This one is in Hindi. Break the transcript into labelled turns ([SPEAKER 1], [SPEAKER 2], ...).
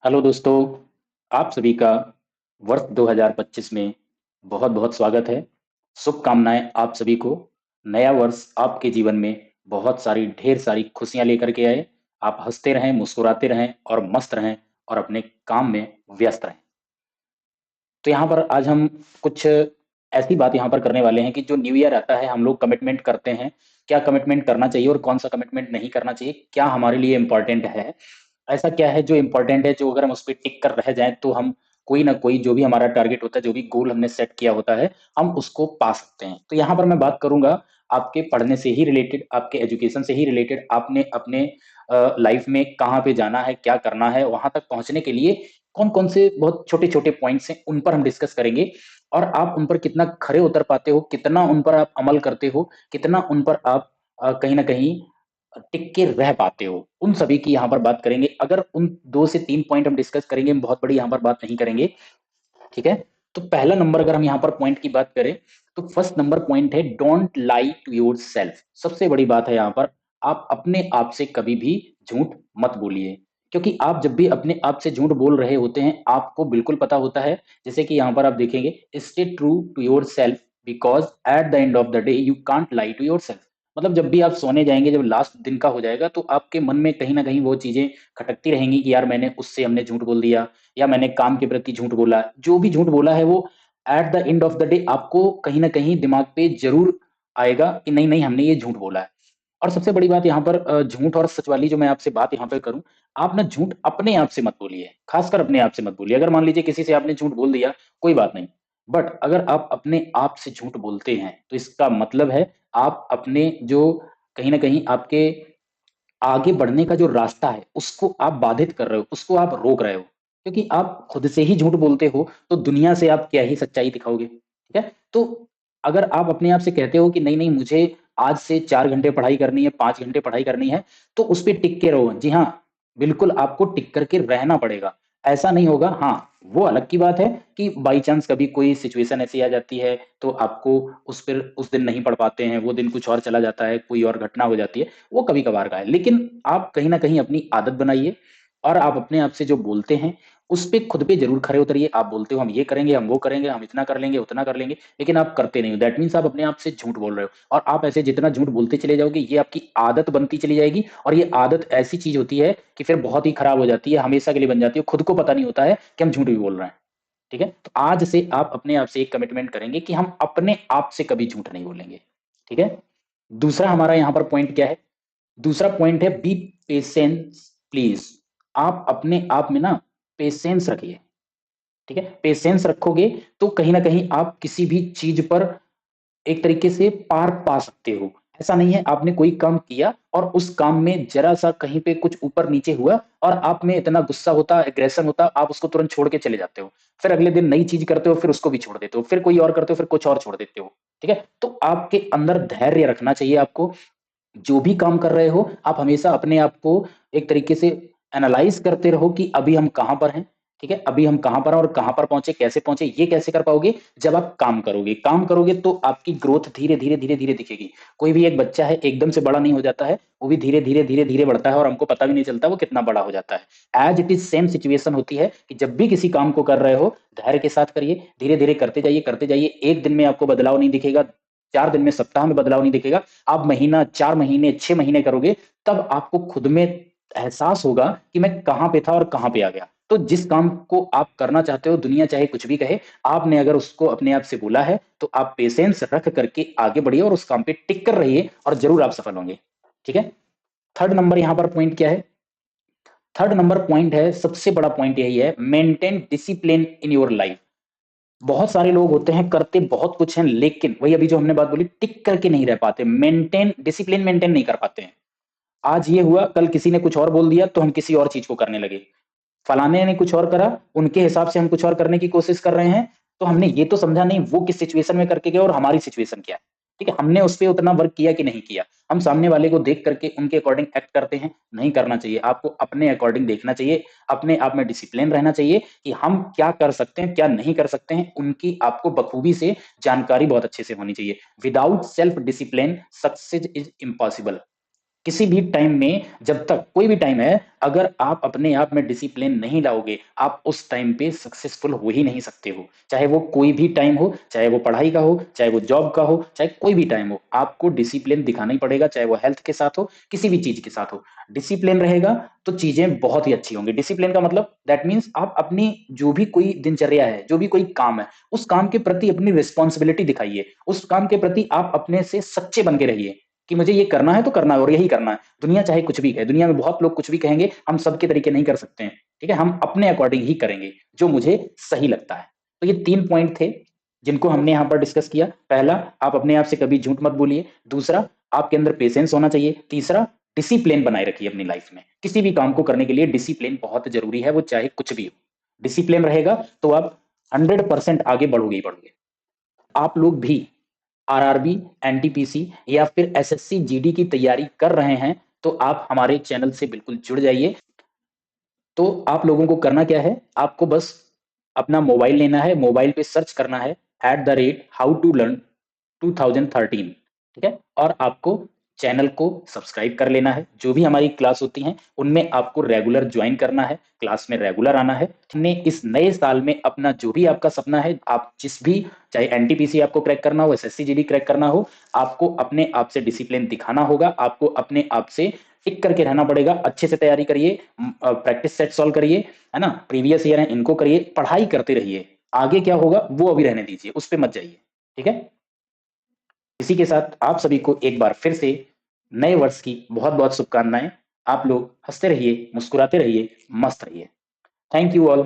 [SPEAKER 1] हेलो दोस्तों, आप सभी का वर्ष 2025 में बहुत बहुत स्वागत है। शुभकामनाएं आप सभी को। नया वर्ष आपके जीवन में बहुत सारी ढेर सारी खुशियां लेकर के आए। आप हंसते रहें, मुस्कुराते रहें और मस्त रहें और अपने काम में व्यस्त रहें। तो यहाँ पर आज हम कुछ ऐसी बात यहाँ पर करने वाले हैं कि जो न्यू ईयर आता है हम लोग कमिटमेंट करते हैं। क्या कमिटमेंट करना चाहिए और कौन सा कमिटमेंट नहीं करना चाहिए, क्या हमारे लिए इम्पोर्टेंट है, ऐसा क्या है जो इम्पोर्टेंट है, जो अगर हम उस पर टिक कर रह जाएं तो हम कोई ना कोई जो भी हमारा टारगेट होता है, जो भी गोल हमने सेट किया होता है, हम उसको पा सकते हैं। तो यहाँ पर मैं बात करूंगा आपके पढ़ने से ही रिलेटेड, आपके एजुकेशन से ही रिलेटेड, आपने अपने लाइफ में कहाँ पे जाना है, क्या करना है, वहां तक पहुंचने के लिए कौन कौन से बहुत छोटे छोटे पॉइंट्स हैं, उन पर हम डिस्कस करेंगे। और आप उन पर कितना खरे उतर पाते हो, कितना उन पर आप अमल करते हो, कितना उन पर आप कहीं ना कहीं टिक के रह पाते हो, उन सभी की यहाँ पर बात करेंगे। अगर उन 2 से 3 पॉइंट हम डिस्कस करेंगे, हम बहुत बड़ी यहाँ पर बात नहीं करेंगे। ठीक है। तो पहला नंबर अगर हम यहाँ पर पॉइंट की बात करें, तो फर्स्ट नंबर पॉइंट है don't lie to yourself. सबसे बड़ी बात है यहाँ पर, आप अपने आप से कभी भी झूठ मत बोलिए। क्योंकि आप जब भी अपने आप से झूठ बोल रहे होते हैं, आपको बिल्कुल पता होता है, जैसे कि यहाँ पर आप देखेंगे, stay true to yourself because at the end of the day you can't lie to yourself. मतलब जब भी आप सोने जाएंगे, जब लास्ट दिन का हो जाएगा, तो आपके मन में कहीं ना कहीं वो चीजें खटकती रहेंगी कि यार मैंने उससे हमने झूठ बोल दिया, या मैंने काम के प्रति झूठ बोला। जो भी झूठ बोला है वो eight the end of the day आपको कहीं ना कहीं दिमाग पे जरूर आएगा कि नहीं नहीं हमने ये झूठ बोला है। और सबसे बड़ी बात यहाँ पर झूठ और सच वाली जो मैं आपसे बात यहाँ पे करूं, आप ना झूठ अपने आप से मत बोलिए, खासकर अपने आप से मत बोलिए। अगर मान लीजिए किसी से आपने झूठ बोल दिया, कोई बात नहीं, बट अगर आप अपने आप से झूठ बोलते हैं तो इसका मतलब है आप अपने जो कहीं ना कहीं आपके आगे बढ़ने का जो रास्ता है उसको आप बाधित कर रहे हो, उसको आप रोक रहे हो। क्योंकि आप खुद से ही झूठ बोलते हो तो दुनिया से आप क्या ही सच्चाई दिखाओगे। ठीक है। तो अगर आप अपने आप से कहते हो कि नहीं नहीं मुझे आज से 4 घंटे पढ़ाई करनी है, 5 घंटे पढ़ाई करनी है, तो उस पर टिक के रहो। जी हाँ, बिल्कुल आपको टिक करके रहना पड़ेगा। ऐसा नहीं होगा, हाँ, वो अलग की बात है कि बाई चांस कभी कोई सिचुएशन ऐसी आ जाती है तो आपको उस पर उस दिन नहीं पढ़ पाते हैं, वो दिन कुछ और चला जाता है, कोई और घटना हो जाती है, वो कभी कभार का है। लेकिन आप कहीं ना कहीं अपनी आदत बनाइए और आप अपने आप से जो बोलते हैं उस पे खुद पे जरूर खरे उतरिए। आप बोलते हो हम ये करेंगे, हम वो करेंगे, हम इतना कर लेंगे, उतना कर लेंगे, लेकिन आप करते नहीं हो। दैट मीन्स आप अपने आप से झूठ बोल रहे हो। और आप ऐसे जितना झूठ बोलते चले जाओगे, ये आपकी आदत बनती चली जाएगी। और ये आदत ऐसी चीज होती है कि फिर बहुत ही खराब हो जाती है, हमेशा के लिए बन जाती है, खुद को पता नहीं होता है कि हम झूठ भी बोल रहे हैं। ठीक है। तो आज से आप अपने आप से एक कमिटमेंट करेंगे कि हम अपने आप से कभी झूठ नहीं बोलेंगे। ठीक है। दूसरा हमारा यहां पर पॉइंट क्या है? दूसरा पॉइंट है बी पेशेंस प्लीज। आप अपने आप में ना पेशेंस रखिए। ठीक है। पेशेंस रखोगे तो कहीं ना कहीं आप किसी भी चीज पर एक तरीके से पार पा सकते हो। ऐसा नहीं है आपने कोई काम किया और उस काम में जरा सा कहीं पे कुछ ऊपर नीचे हुआ और आप में इतना गुस्सा होता, एग्रेशन होता, आप उसको तुरंत छोड़ के चले जाते हो। फिर अगले दिन नई चीज करते हो, फिर उसको भी छोड़ देते हो, फिर कोई और करते हो, फिर कुछ और छोड़ देते हो। ठीक है। तो आपके अंदर धैर्य रखना चाहिए आपको। जो भी काम कर रहे हो आप हमेशा अपने आप को एक तरीके से एनालाइज करते रहो कि अभी हम कहां पर हैं। ठीक है। अभी हम कहां पर हैं और कहां पर पहुंचे, कैसे पहुंचे। ये कैसे कर पाओगे? जब आप काम करोगे। काम करोगे तो आपकी ग्रोथ धीरे धीरे धीरे धीरे दिखेगी। कोई भी एक बच्चा है एकदम से बड़ा नहीं हो जाता है, वो भी धीरे धीरे धीरे धीरे बढ़ता है और हमको पता भी नहीं चलता वो कितना बड़ा हो जाता है। As it is same situation होती है कि जब भी किसी काम को कर रहे हो, धैर्य के साथ करिए, धीरे धीरे करते जाइए, करते जाइए। एक दिन में आपको बदलाव नहीं दिखेगा, 4 दिन में, सप्ताह में बदलाव नहीं दिखेगा। आप महीना, 4 महीने, 6 महीने करोगे, तब आपको खुद में एहसास होगा कि मैं कहां पे था और कहां पे आ गया। तो जिस काम को आप करना चाहते हो, दुनिया चाहे कुछ भी कहे, आपने अगर उसको अपने आप से बोला है तो आप पेशेंस रख करके आगे बढ़िए और उस काम पे टिक कर रहिए और जरूर आप सफल होंगे। ठीक है। थर्ड नंबर यहां पर पॉइंट क्या है? थर्ड नंबर पॉइंट है, सबसे बड़ा पॉइंट यही है, maintain discipline in your life. बहुत सारे लोग होते हैं, करते बहुत कुछ हैं, लेकिन वही अभी जो हमने बात बोली, टिक करके नहीं रह पाते, मेंटेन डिसिप्लिन मेंटेन नहीं कर पाते हैं। आज ये हुआ, कल किसी ने कुछ और बोल दिया तो हम किसी और चीज को करने लगे। फलाने ने कुछ और करा, उनके हिसाब से हम कुछ और करने की कोशिश कर रहे हैं, तो हमने ये तो समझा नहीं वो किस सिचुएशन में करके गया और हमारी सिचुएशन क्या है। ठीक है। हमने उस पर उतना वर्क किया कि नहीं किया। हम सामने वाले को देख करके उनके अकॉर्डिंग एक्ट करते हैं, नहीं करना चाहिए। आपको अपने अकॉर्डिंग देखना चाहिए, अपने आप में डिसिप्लिन रहना चाहिए कि हम क्या कर सकते हैं, क्या नहीं कर सकते हैं, उनकी आपको बखूबी से जानकारी बहुत अच्छे से होनी चाहिए। Without self discipline success is impossible. किसी भी टाइम में, जब तक कोई भी टाइम है, अगर आप अपने आप में डिसिप्लिन नहीं लाओगे, आप उस टाइम पे सक्सेसफुल हो ही नहीं सकते हो। चाहे वो कोई भी टाइम हो, चाहे वो पढ़ाई का हो, चाहे वो जॉब का हो, चाहे कोई भी टाइम हो, आपको डिसिप्लिन दिखाना ही पड़ेगा, चाहे वो हेल्थ के साथ हो, किसी भी चीज के साथ हो। डिसिप्लिन रहेगा तो चीजें बहुत ही अच्छी होंगी। डिसिप्लिन का मतलब दैट मीन्स आप अपनी जो भी कोई दिनचर्या है, जो भी कोई काम है, उस काम के प्रति अपनी रिस्पॉन्सिबिलिटी दिखाइए, उस काम के प्रति आप अपने से सच्चे बन के रहिए कि मुझे ये करना है तो करना है और यही करना है। दुनिया चाहे कुछ भी कहे, दुनिया में बहुत लोग कुछ भी कहेंगे, हम सबके तरीके नहीं कर सकते हैं, ठीक है? हम अपने अकॉर्डिंग ही करेंगे जो मुझे सही लगता है। तो ये 3 पॉइंट थे जिनको हमने यहाँ पर डिस्कस किया। पहला, आप अपने आप से कभी झूठ मत बोलिए। दूसरा, आपके अंदर पेशेंस होना चाहिए। तीसरा, डिसिप्लिन बनाए रखिए अपनी लाइफ में। किसी भी काम को करने के लिए डिसिप्लिन बहुत जरूरी है, वो चाहे कुछ भी हो। डिसिप्लिन रहेगा तो आप 100% आगे बढ़ोगे ही बढ़ोगे। आप लोग भी आरआरबी, एनटीपीसी या फिर एसएससी जीडी की तैयारी कर रहे हैं तो आप हमारे चैनल से बिल्कुल जुड़ जाइए। तो आप लोगों को करना क्या है, आपको बस अपना मोबाइल लेना है, मोबाइल पे सर्च करना है @how-to-learn 2013, ठीक है? और आपको चैनल को सब्सक्राइब कर लेना है। जो भी हमारी क्लास होती हैं उनमें आपको रेगुलर ज्वाइन करना है, क्लास में रेगुलर आना है। हमने इस नए साल में अपना जो भी आपका सपना है, आप जिस भी, चाहे एनटीपीसी आपको क्रैक करना हो, एसएससी जीडी क्रैक करना हो, आपको अपने आप से डिसिप्लिन दिखाना होगा, आपको अपने आप से टिक करके रहना पड़ेगा। अच्छे से तैयारी करिए, प्रैक्टिस सेट सॉल्व करिए, है ना? प्रीवियस ईयर है इनको करिए, पढ़ाई करते रहिए। आगे क्या होगा वो अभी रहने दीजिए, उस पे मत जाइए, ठीक है? इसी के साथ आप सभी को एक बार फिर से नए वर्ष की बहुत बहुत शुभकामनाएं। आप लोग हंसते रहिए, मुस्कुराते रहिए, मस्त रहिए। Thank you all.